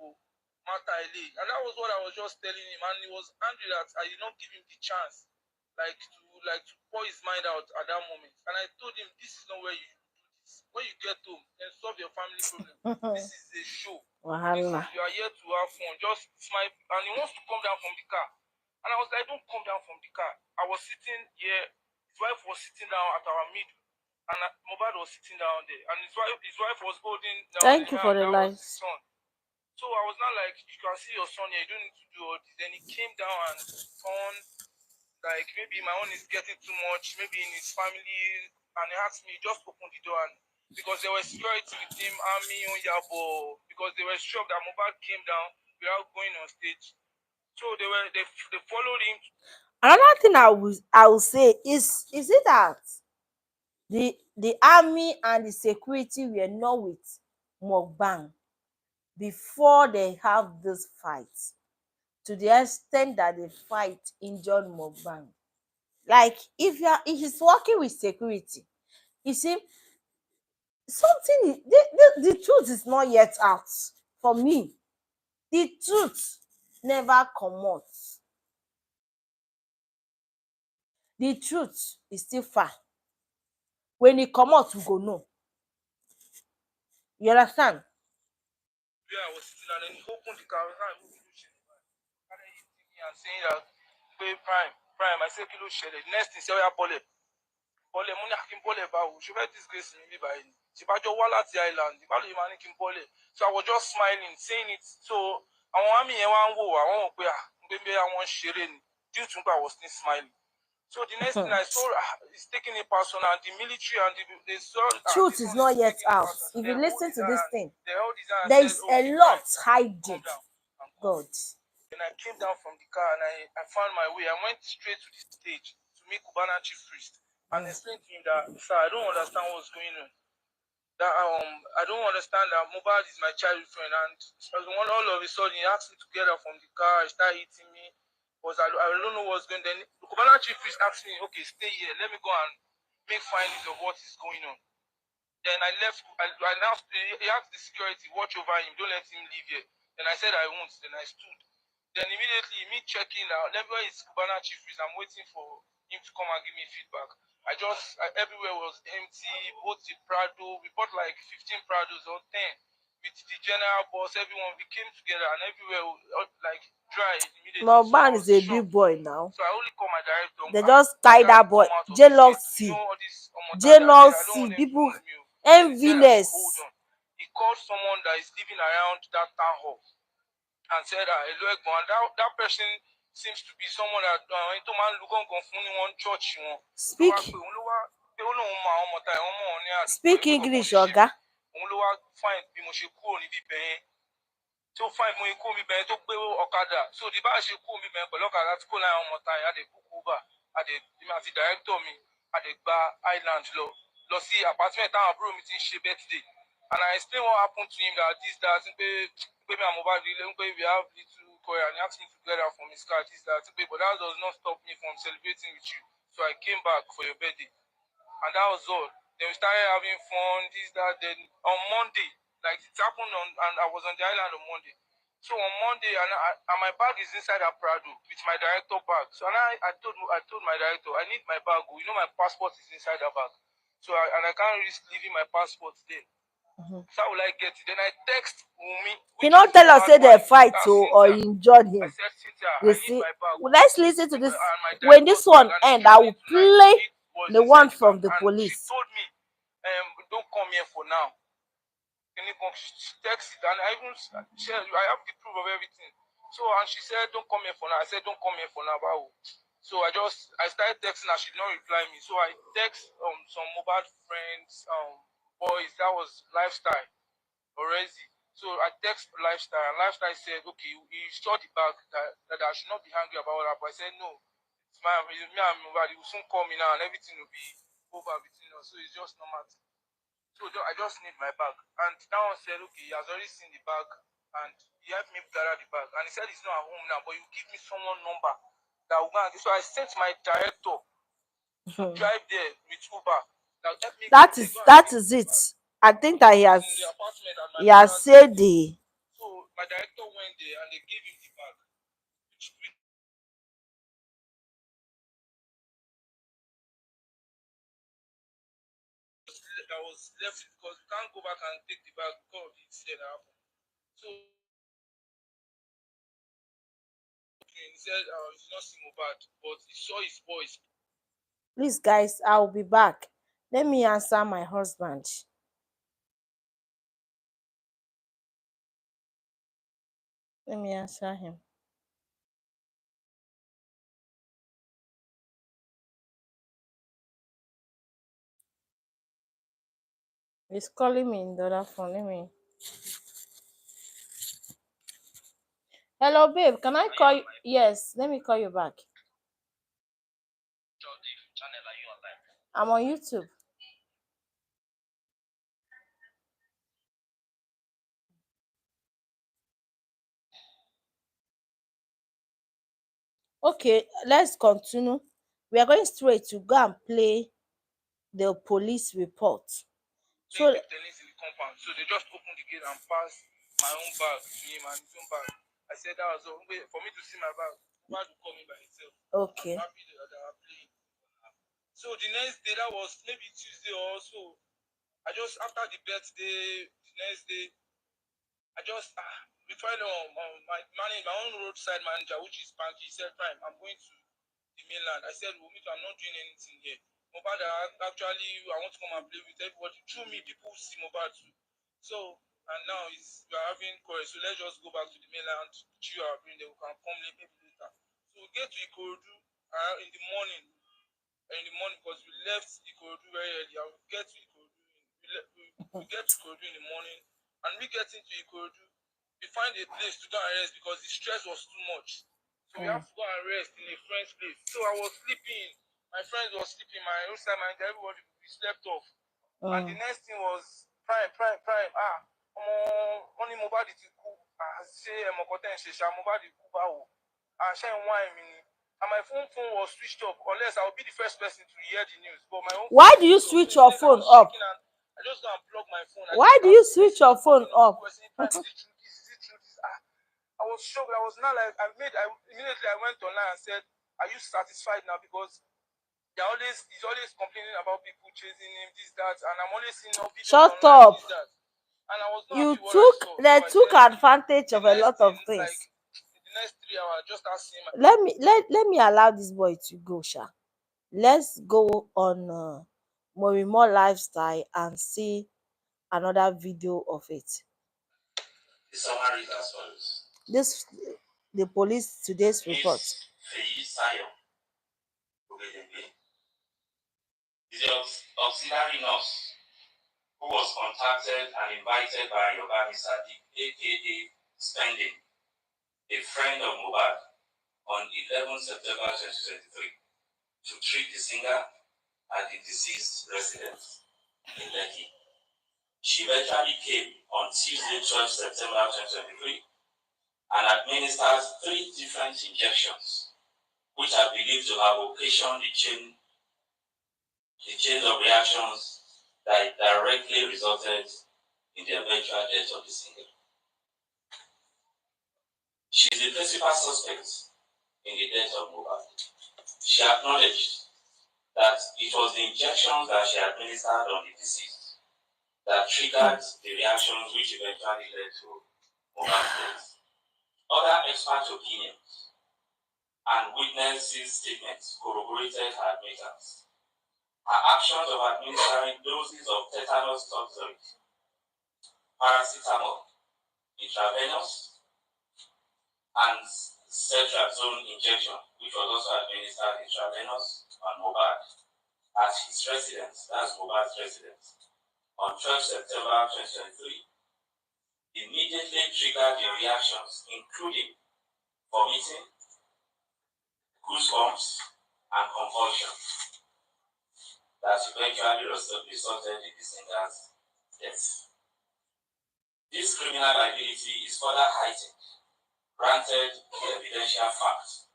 matter." And that was what I was just telling him, and he was angry that I did not give him the chance, like to pour his mind out at that moment. And I told him, "This is not where you do this. When you get home, then solve your family problem. This is a show. You are here to have fun. Just smile." And he wants to come down from the car. And I was like, "Don't come down from the car." I was sitting here, his wife was sitting down at our middle, and Mohbad was sitting down there. And his wife was holding down Thank the you for hand. the That was his lights. son. So I was not like, "You can see your son here, you don't need to do all this." Then he came down and turned, like maybe my own is getting too much, maybe in his family, and he asked me, just open the door. And because there was security with him, army on Yabo, because they were shocked that Mohbad came down without going on stage. So they followed him. Another thing I will say is it that the army and the security were not with Mukbang before they have this fight, to the extent that the fight injured Mukbang. Like if he's working with security, you see, the truth is not yet out for me. The truth never comot. The truth is still far. When e comot, we go know. You understand? Where I was sitting, and then he opened the car. I was like, "Oh, kilo shele." And then he took me and saying that, "Pay prime." I said, "Kilo shele." The next thing, say, "Oya bole." Bole, mo ní Akin bole báwo. Ṣé fẹ́ disgrace mi bí báyìí? Ṣèbájọ́ wá láti Island. Ìbálò yìí máa ní kí n bole. So I was just smiling, saying it. So àwọn àmì yẹn wá ń wò wá, wọ́n wò pé gbé àwọn ṣeré ni. Due to I was still smiling. So the next thing I saw, is taking it personal. The military and they saw Truth this is one is not yet taking it out. personal. So If they you hold listen his to this hand. thing, They held his hand and there said, is "Oh, a keep lot quiet. hiding. Calm down and go." God. Then I came down from the car and I found my way. I went straight to the stage to meet Cubana chief priest and explain to him that, "Sir, I don't understand what's going on. That I don't understand that Mohbad is my childhood friend." And all of a sudden he asked me to get out from the car. He started hitting me. Because I don't know what's going on. Then the Cubana chief priest asked me, "Okay, stay here. Let me go and make findings of what is going on." Then I left. I now he asked the security, "Watch over him. Don't let him leave here." Then I said I won't. Then I stood. Then immediately me checking out, everywhere is Cubana chief priest. I'm waiting for him to come and give me feedback. Everywhere was empty. Both the Prado, we bought like 15 Prados or 10 with the general boss. Everyone, we came together and everywhere was, like dry immediately. So I Mukbang was is a big shocked. boy now. So I only call my director. They just My tie guy, that boy. come out of this ghetto. You Jealousy. know all this Omotaja. I don't want Jealousy. them to People wound me. Then he said I should hold enviness. on. He called someone that is living around that town hall and said, "Hello, Egbon." And that person seems to be someone that into man look on one church. Speak. pé ó lóun mọ àwọn ọmọ ta ẹ̀ wọ́n mọ̀ wọn ní àdúgbò Speak yẹn pé kọ̀ọ̀kan English, ní ṣe Oga. mí òun ló wá fáìn bí mo ṣe kúrò níbi bẹ́ẹ̀ tó fáìn mo kú mi bẹ́ẹ̀ tó gbé ọ̀kadà so di bá ṣe kú mi bẹ́ẹ̀ pẹ̀lú ọ̀kadà tí kò láyé ọmọ ta ẹ̀ adé kúkú bá adé àti dàrẹ́tọ̀ mi adé gba island lọ sí apartment táwọn àbúrò mi ti ń ṣe birthday and I explain what happened to him that this that pé mi àmọ́ bá rí lẹ́nu pé we have little choir and he asked me to get out from his car this that pé but that does not stop me from celebrating with you so I came back for your birthday and that was all. Then we started having fun, this, that. Then on Monday, like it happened on, and I was on the island on Monday. So on Monday, and my bag is inside a Prado with my director bag. So and I told my director, I need my bag. You know, my passport is inside the bag. So I can't risk leaving my passport there. So how will I get it? Then I text Wumi. He not tell us say they fight or injured him. I said, Cynthia, You I need see, my bag. let's listen to this. When this one end, I will play the one from the police. She told me, don't come here for now. Can you come? She text it, and I even share. I have the proof of everything. So and she said, don't come here for now. I said, don't come here for now. Wow. So I started texting her. She did not reply me. So I text some mobile friends, boys. That was lifestyle already. So I text lifestyle, and lifestyle said, okay, he saw the bag that I should not be angry about that. But I said, no, it's me and Mohbad. He will soon call me now, and everything will be over between us. So it's just normal. So I just need my bag. And that one said, okay, he has already seen the bag, and he helped me gather the bag. And he said he's not at home now, but you give me someone number that will go and. So I sent my director to drive there with Uber. That is it. I think that he has said the. So my director went there and they gave him the bag. I was left because you can't go back and take the bag because of the incident that happened. So he said he's not seeing Mohbad, but he saw his boys. Please, guys, I'll be back. Let me answer my husband. Let me answer him. He's calling me in the other phone. Let me. Hello, babe. Can I call you? Yes, let me call you back. I'm on YouTube. Okay, let's continue. We are going straight to go and play the police report. So they just opened the gate and passed my own bag to him and his own bag. I said that was all. Wait, for me to see my bag, Mohbad will call me by himself. Okay. I'm happy that they are playing. So the next day, that was maybe Tuesday or so. I just after the birthday, the next day, I just we find my own roadside manager, which is Panky. He said, "Fine, I'm going to the mainland." I said, "Well, I'm not doing anything here." Mohbad, actually, I want to come and play with everybody. Through me, people see Mohbad too. So and now we are having courage. So let's just go back to the mainland. Chill our brain. Then we can come maybe later. So we get to Ikorodu in the morning. Because we left Ikorodu very early. And we get to Ikorodu. We get to Ikorodu in the morning, and we get into Ikorodu. We find a place to go and rest because the stress was too much. So we have to go and rest in a friend's place. So I was sleeping. My friends were sleeping. My outside manager, everybody we slept off. And the next thing was prime. Only Mohbad ti kú. Ṣé ẹmọkọtẹ ń ṣe ṣá Mohbad kú báwo? Ṣé ń wá ẹ̀mí ni? And my phone was switched off unless I would be the first person to hear the news. But my own. Why do you switch your phone up? I just go and plug my phone. Why do you switch your phone up? I was shocked. I was not like immediately I went online and said, "Are you satisfied now?" Because he's always complaining about people chasing him, this, that, and I'm always seeing no videos Shut online, up. this, that. And I was not You happy what I saw. they took advantage of a lot of things. Like, in the next 3 hours, just asking my let me allow this boy to go, Sha. Let's go on Morimo lifestyle and see another video of it. The summary is as follows. This the police today's report. is the auxiliary nurse who was contacted and invited by Yobami Sadiq, aka Spending, a friend of Mohbad, on 11 September 2023 to treat the singer at the deceased residence in Lekki. She eventually came on Tuesday, 12 September 2023 and administered 3 different injections, which are believed to have occasioned the chain of reactions that directly resulted in the eventual death of the singer. She is the principal suspect in the death of Mohbad. She acknowledged that it was the injections that she administered on the deceased that triggered the reactions which eventually led to Mohbad's death. Other expert opinions and witnesses' statements corroborated her admittance. Her actions of administering doses of tetanus toxoid, paracetamol, intravenous, and ceftriaxone injection, which was also administered intravenous on Mohbad at his residence, that's Mohbad's residence, on 12 September 2023, immediately triggered the reactions, including vomiting, goosebumps, and convulsions, that eventually resulted in the singer's death. This criminal liability is further heightened, granted the evidential fact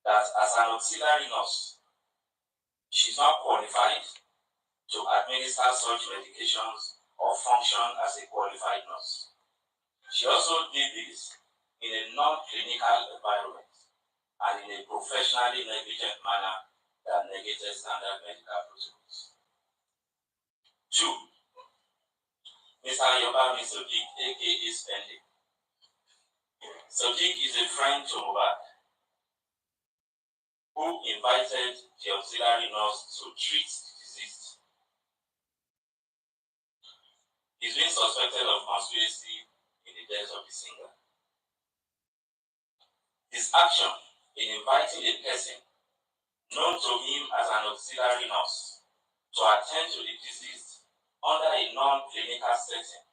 that as an auxiliary nurse, she is not qualified to administer such medications or function as a qualified nurse. She also did this in a non-clinical environment and in a professionally negligent manner that negated standard medical protocols. 2. Mr. Yobami Sadiq, aka Spending. Sadiq is a friend to Mohbad who invited the auxiliary nurse to treat the deceased. He's been suspected of conspiracy in the death of the singer. His action in inviting a person known to him as an auxiliary nurse to attend to the deceased under a non-clinical setting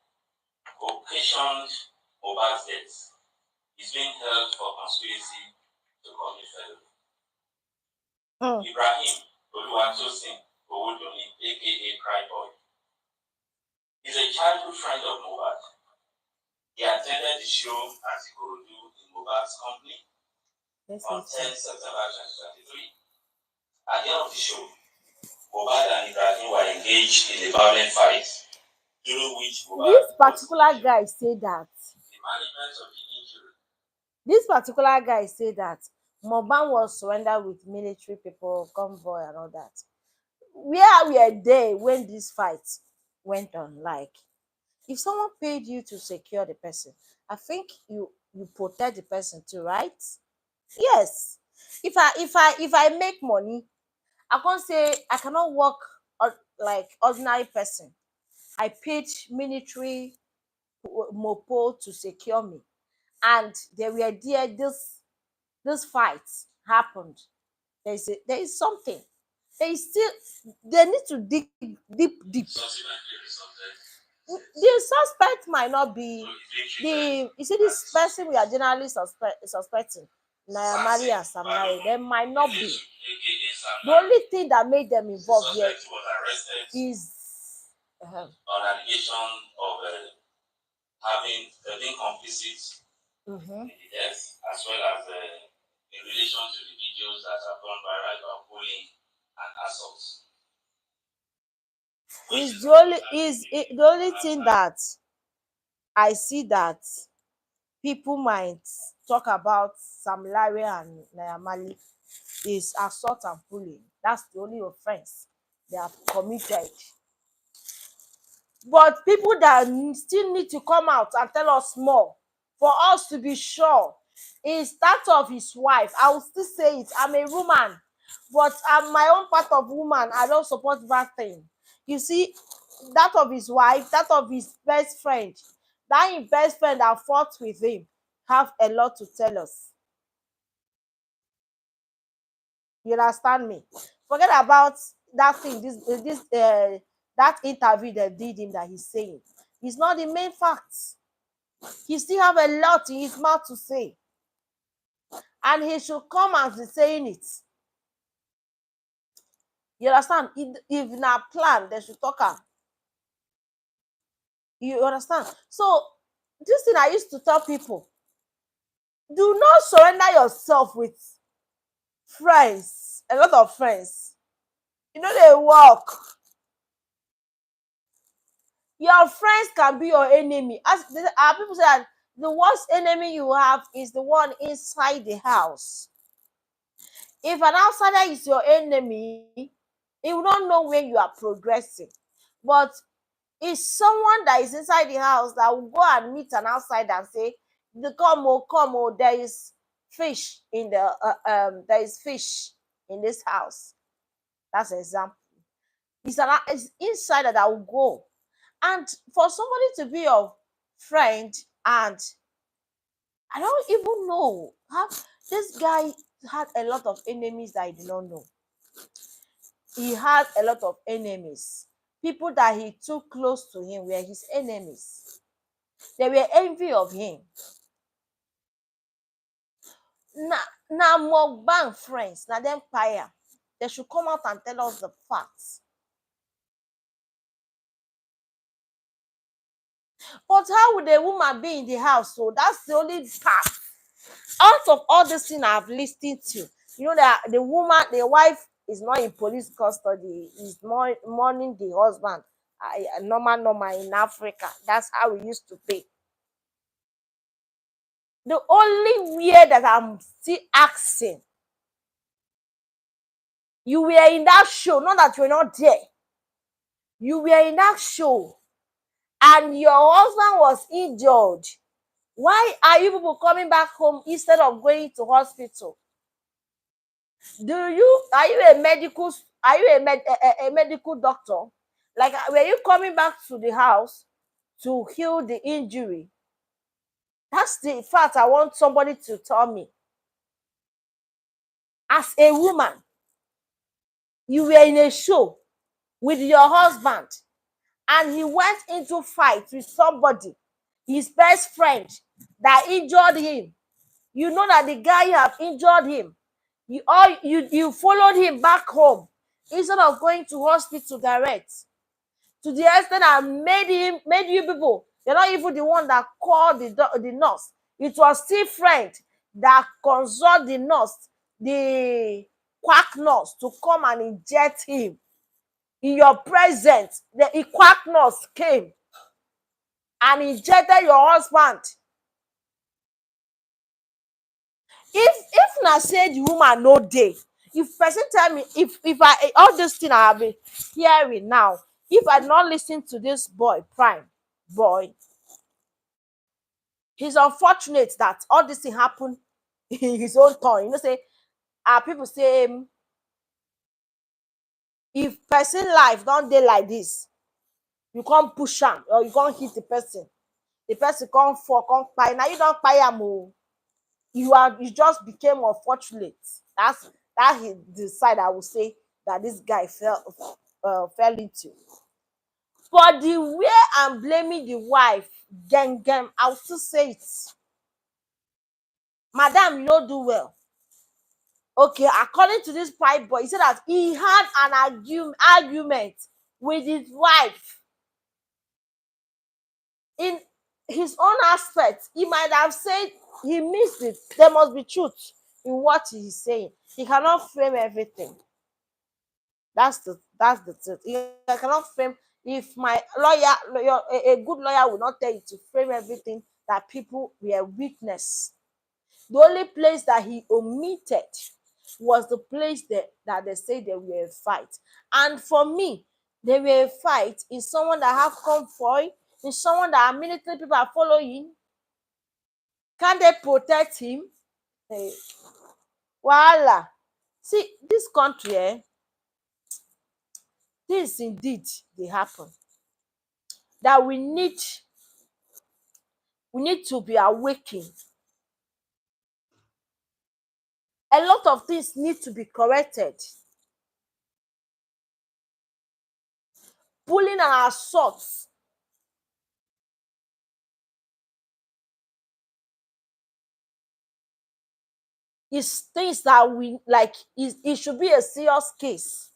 occasioned Mohbad's death is being held for conspiracy to commit felony. Ibrahim Oluwatosin Owodoni, aka Cryboy, is a childhood friend of Mohbad. He attended the show at Ikorodu in Mohbad's company on 10 September 2023. At the end of the show, Mohbad and Ibrahim were engaged in a violent fight, during which Mohbad This particular guy say that. The management of the injury. This particular guy say that Mohbad was surrendered with military people, convoy, and all that. Where were they when this fight went on? Like, if someone paid you to secure the person, I think you protect the person too, right? Yes. If I make money, I can't say I cannot work like ordinary person. I paid military mopo to secure me, and they were there. This fight happened. There is something. There is still, they need to dig deep. The suspect might not be the, you see, this person we are generally suspecting, Naira Marley and Sam Larry, they might not be. The only thing that made them involved here is on allegation of having being complicit in the death, as well as in relation to the videos that have gone viral about bullying and assaults. Is the only thing that I see that people might talk about Sam Larry and Naira Marley is assault and bullying. That's the only offense they have committed. But people that still need to come out and tell us more for us to be sure is that of his wife. I will still say it. I'm a woman, but I'm my own part of woman. I don't support that thing. You see, that of his wife, that of his best friend, that his best friend that fought with him have a lot to tell us. You understand me? Forget about that thing, that interview they did him that he's saying. It's not the main facts. He still have a lot in his mouth to say, and he should come and be saying it. You understand? If na plan, they should talk am. You understand? So this thing I used to tell people: do not surrender yourself with friends, a lot of friends. You know they work. Your friends can be your enemy. As people say that the worst enemy you have is the one inside the house. If an outsider is your enemy, he will not know when you are progressing. But it's someone that is inside the house that will go and meet an outsider and say, come oh, there is fish in there is fish in this house." That's an example. It's insider that will go. And for somebody to be your friend, and I don't even know how this guy had a lot of enemies that I did not know. He had a lot of enemies. People that he took close to him were his enemies. They were envy of him. Now mukbang friends, now them fire. They should come out and tell us the facts. But how would a woman be in the house? So that's the only part. Out of all the things I've listened to, you know that the woman, the wife is not in police custody, is more mourning the husband. Normal in Africa. That's how we used to be. The only way that I'm still asking, you were in that show, not that you're not there. You were in that show, and your husband was injured. Why are you people coming back home instead of going to hospital? Are you a medical doctor? Like, were you coming back to the house to heal the injury? That's the fact I want somebody to tell me. As a woman, you were in a show with your husband, and he went into fight with somebody, his best friend, that injured him. You know that the guy have injured him. You followed him back home instead of going to hospital direct. To the extent that made you people, you're not even the one that called the nurse. It was still friend that consult the nurse, the quack nurse, to come and inject him in your presence. The quack nurse came and injected your husband. If na say the woman no dey, if person tell me, if I all this thing I have been hearing now, if I not listen to this boy prime boy, he's unfortunate that all this thing happen in his own turn. You know, say people say, if person life don dey like this, you can't push am or you can't hit the person can't fall, can't kpai. Now you don't kpai am o. You just became unfortunate. That is the side I would say that this guy fell into. But the way I'm blaming the wife, gem, I'll still say it. Madam, you no do well. Okay, according to this pipe boy, he said that he had an argument with his wife. In his own aspect, he might have said he missed it. There must be truth in what he's saying. He cannot frame everything. That's the truth. He cannot frame. If my a good lawyer will not tell you to frame everything that people were witness. The only place that he omitted was the place that they say they were a fight. And for me, they were a fight in someone that have convoy, in someone that military people are following. Can they protect him? Hey, voila. See, this country, things indeed they happen. That we need to be awakened. A lot of things need to be corrected. bullying and assault. Is things that we like, it should be a serious case,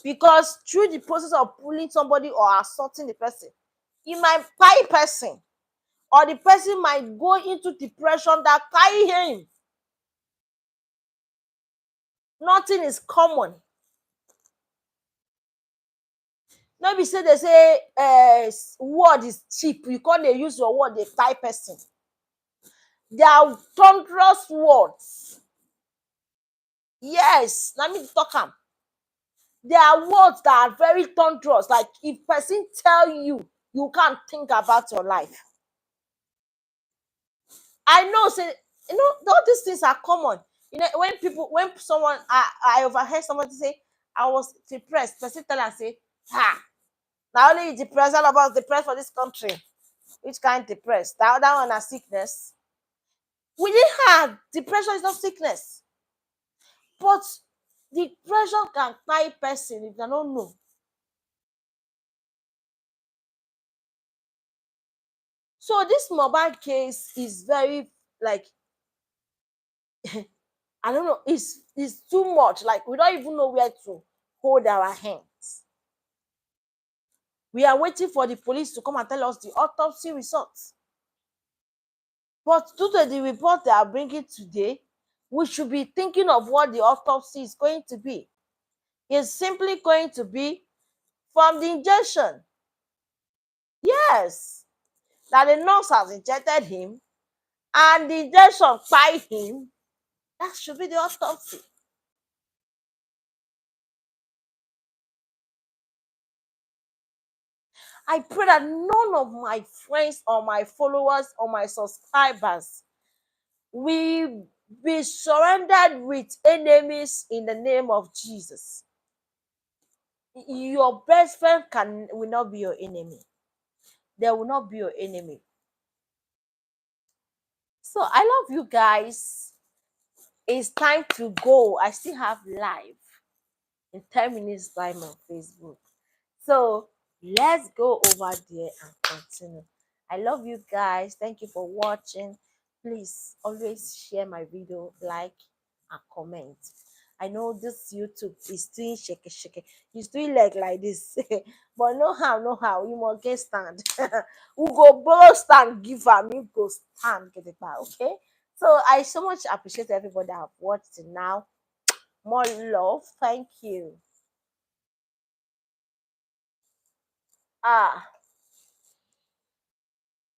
because through the process of bullying somebody or assaulting the person, it might carry person, or the person might go into depression that carry him. Nothing is common. No be say they say word is cheap, you can't dey use your word dey tie person. They are thunderous words. Yes, let me talk am. There are words that are very thunderous, like if person tell you, you can't think about your life. I know, say, all these things are common. When someone, I overheard somebody say, I was depressed. Person tell her, say, now only you depressed, all of us depressed for this country. Which kind depressed? That one a sickness. Within her, depression is not sickness. But depression can tie person if they don't know. So this mohbad case is very, like, I don't know, it's too much. Like, we don't even know where to hold our hands. We are waiting for the police to come and tell us the autopsy results. But due to the report they are bringing today, we should be thinking of what the autopsy is going to be. It's simply going to be from the injection. Yes, that the nurse has injected him and the injection tied him. That should be the autopsy. I pray that none of my friends or my followers or my subscribers will be surrendered with enemies in the name of Jesus. Your best friend will not be your enemy. They will not be your enemy. So I love you guys. It's time to go. I still have live in 10 minutes time on Facebook. So let's go over there and continue. I love you guys. Thank you for watching. Please always share my video, like and comment. I know this YouTube is doing shake. It's doing like this. But no how, you must get stand. We go borrow stand, give am, you go stand, get it back, okay? So I so much appreciate everybody that have watched it now. More love. Thank you.